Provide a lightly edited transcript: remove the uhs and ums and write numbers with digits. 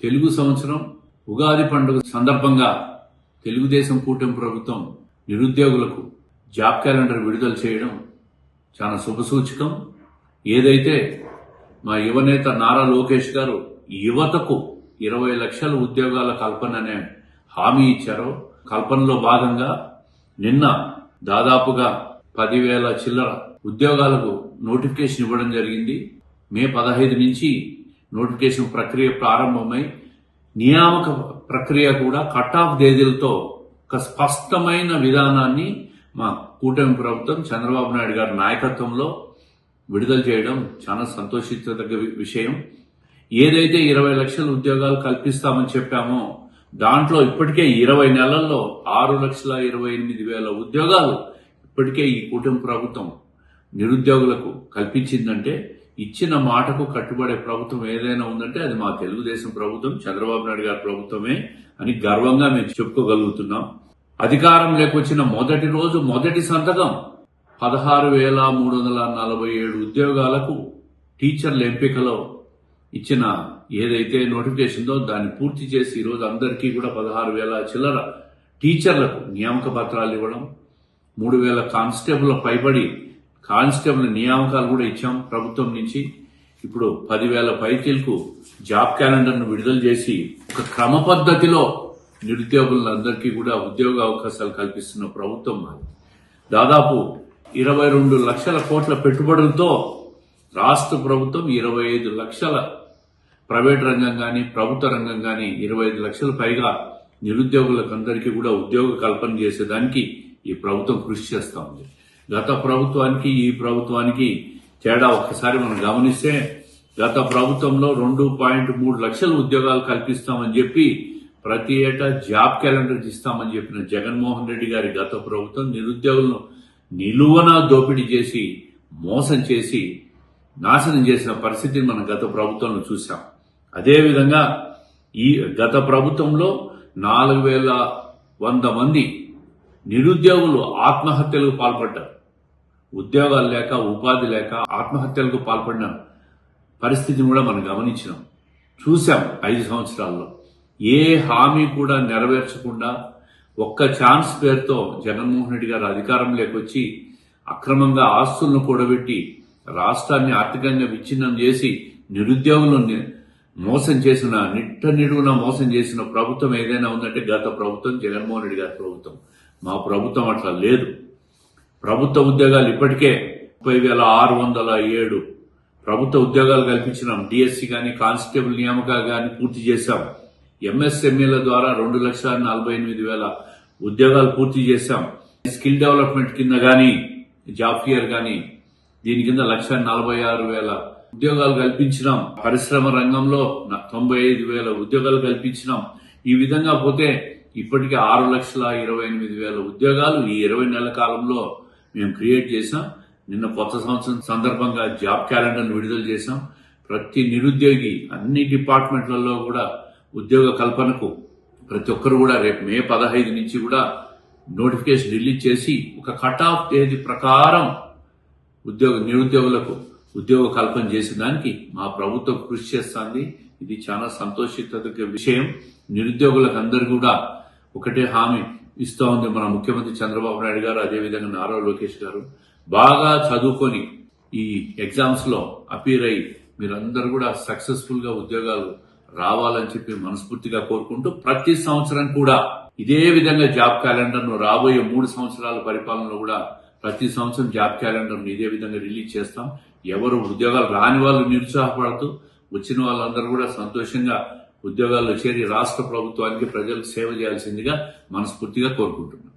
తెలుగు సంవత్సరం ఉగాది పండుగ సందర్భంగా తెలుగుదేశం కూటమి ప్రభుత్వం నిరుద్యోగులకు జాబ్ క్యాలెండర్ విడుదల చేయడం చాలా శుభసూచకం. ఏదైతే మా యువనేత నారా లోకేష్ గారు యువతకు 20 లక్షల ఉద్యోగాల కల్పన అనే హామీ ఇచ్చారో, కల్పనలో భాగంగా నిన్న దాదాపుగా 10,000 చిల్లర ఉద్యోగాలకు నోటిఫికేషన్ ఇవ్వడం జరిగింది. మే 15 నుంచి నోటిఫికేషన్ ప్రక్రియ ప్రారంభమై నియామక ప్రక్రియ కూడా కట్ ఆఫ్ తేదీలతో ఒక స్పష్టమైన విధానాన్ని మా కూటమి ప్రభుత్వం చంద్రబాబు నాయుడు గారి నాయకత్వంలో విడుదల చేయడం చాలా సంతోషించదగ్గ విషయం. ఏదైతే 20 లక్షల ఉద్యోగాలు కల్పిస్తామని చెప్పామో దాంట్లో ఇప్పటికే 20 నెలల్లో 6,28,000 ఉద్యోగాలు ఇప్పటికే ఈ కూటమి ప్రభుత్వం నిరుద్యోగులకు కల్పించిందంటే ఇచ్చిన మాటకు కట్టుబడే ప్రభుత్వం ఏదైనా ఉందంటే అది మా తెలుగుదేశం ప్రభుత్వం, చంద్రబాబు నాయుడు గారి ప్రభుత్వమే అని గర్వంగా మేము చెప్పుకోగలుగుతున్నాం. అధికారంలోకి వచ్చిన మొదటి రోజు మొదటి సంతకం 16,347 ఉద్యోగాలకు టీచర్ల ఎంపికలో ఇచ్చిన ఏదైతే నోటిఫికేషన్ ఉందో దాన్ని పూర్తి చేసి ఈరోజు అందరికీ కూడా 16,000 చిల్లర టీచర్లకు నియామక పత్రాలు ఇవ్వడం, 3,000 కానిస్టేబుల్ పైబడి కానిస్టేబుల్ నియామకాలు కూడా ఇచ్చాం ప్రభుత్వం నుంచి. ఇప్పుడు 10,000 పైచీలకు జాబ్ క్యాలెండర్ను విడుదల చేసి ఒక క్రమ పద్ధతిలో నిరుద్యోగులందరికీ కూడా ఉద్యోగ అవకాశాలు కల్పిస్తున్న ప్రభుత్వం మాది. దాదాపు 22 లక్షల కోట్ల పెట్టుబడులతో రాష్ట్ర ప్రభుత్వం 25 లక్షల ప్రైవేట్ రంగం కానీ ప్రభుత్వ రంగం కానీ 25 లక్షల పైగా నిరుద్యోగులకు అందరికీ కూడా ఉద్యోగ కల్పన చేసేదానికి ఈ ప్రభుత్వం కృషి చేస్తా ఉంది. గత ప్రభుత్వానికి ఈ ప్రభుత్వానికి తేడా ఒక్కసారి మనం గమనిస్తే, గత ప్రభుత్వంలో 2.3 లక్షల ఉద్యోగాలు కల్పిస్తామని చెప్పి ప్రతి ఏటా జాబ్ క్యాలెండర్ ఇస్తామని చెప్పిన జగన్మోహన్ రెడ్డి గారి గత ప్రభుత్వం నిరుద్యోగులను నిలువన దోపిడీ చేసి మోసం చేసి నాశనం చేసిన పరిస్థితిని మనం గత ప్రభుత్వంలో చూసాం. అదేవిధంగా ఈ గత ప్రభుత్వంలో 4,100 మంది నిరుద్యోగులు ఆత్మహత్యలకు పాల్పడ్డారు. ఉద్యోగాలు లేక ఉపాధి లేక ఆత్మహత్యలకు పాల్పడిన పరిస్థితిని కూడా మనం గమనించినాం, చూసాం. 5 సంవత్సరాల్లో ఏ హామీ కూడా నెరవేర్చకుండా ఒక్క ఛాన్స్ పేరుతో జగన్మోహన్ రెడ్డి గారు అధికారంలోకి వచ్చి అక్రమంగా ఆస్తులను కూడబెట్టి రాష్ట్రాన్ని ఆర్థికంగా విచ్ఛిన్నం చేసి నిరుద్యోగులను మోసం చేసిన నిడుగున మోసం చేసిన ప్రభుత్వం ఏదైనా ఉందంటే గత ప్రభుత్వం జగన్మోహన్ రెడ్డి గారి ప్రభుత్వం. మా ప్రభుత్వం అట్లా లేదు. ప్రభుత్వ ఉద్యోగాలు ఇప్పటికే 30,607 ప్రభుత్వ ఉద్యోగాలు కల్పించినాం. డిఎస్సి కానీ కానిస్టేబుల్ నియామకాలు కానీ పూర్తి చేశాం. ఎంఎస్ఎంఈల ద్వారా 2,48,000 ఉద్యోగాలు పూర్తి చేశాం. స్కిల్ డెవలప్మెంట్ కింద కానీ జాబ్ ఫియర్ కానీ దీని కింద 1,46,000 ఉద్యోగాలు కల్పించినాం. పరిశ్రమ రంగంలో 95,000 ఉద్యోగాలు కల్పించినాం. ఈ విధంగా పోతే ఇప్పటికే 6,28,000 ఉద్యోగాలు ఈ 20 నెలల కాలంలో మేము క్రియేట్ చేశాం. నిన్న కొత్త సంవత్సరం సందర్భంగా జాబ్ క్యాలెండర్ను విడుదల చేశాం. ప్రతి నిరుద్యోగి అన్ని డిపార్ట్మెంట్లలో కూడా ఉద్యోగ కల్పనకు ప్రతి ఒక్కరు కూడా రేపు మే 15 నుంచి కూడా నోటిఫికేషన్ రిలీజ్ చేసి ఒక కట్ ఆఫ్ తేదీ ప్రకారం నిరుద్యోగులకు ఉద్యోగ కల్పన చేసేదానికి మా ప్రభుత్వం కృషి చేస్తుంది. ఇది చాలా సంతోషించదగ్గ విషయం. నిరుద్యోగులకు అందరూ కూడా ఒకటే హామీ ఇస్తూ ఉంది మన ముఖ్యమంత్రి చంద్రబాబు నాయుడు గారు, అదేవిధంగా నారా లోకేష్ గారు. బాగా చదువుకొని ఈ ఎగ్జామ్స్ లో అపీర్ అయ్యి మీరందరూ కూడా సక్సెస్ఫుల్ గా ఉద్యోగాలు రావాలని చెప్పి మనస్ఫూర్తిగా కోరుకుంటూ ప్రతి సంవత్సరం కూడా ఇదే విధంగా జాబ్ క్యాలెండర్ ను రాబోయే 3 సంవత్సరాల పరిపాలనలో కూడా ప్రతి సంవత్సరం జాబ్ క్యాలెండర్ ను ఇదే విధంగా రిలీజ్ చేస్తాం. ఎవరు ఉద్యోగాలు రాని వాళ్ళు నిరుత్సాహపడుతూ వచ్చిన వాళ్ళందరూ కూడా సంతోషంగా ఉద్యోగాల్లో చేరి రాష్ట్ర ప్రభుత్వానికి ప్రజలకు సేవ చేయాల్సిందిగా మనస్ఫూర్తిగా కోరుకుంటున్నాం.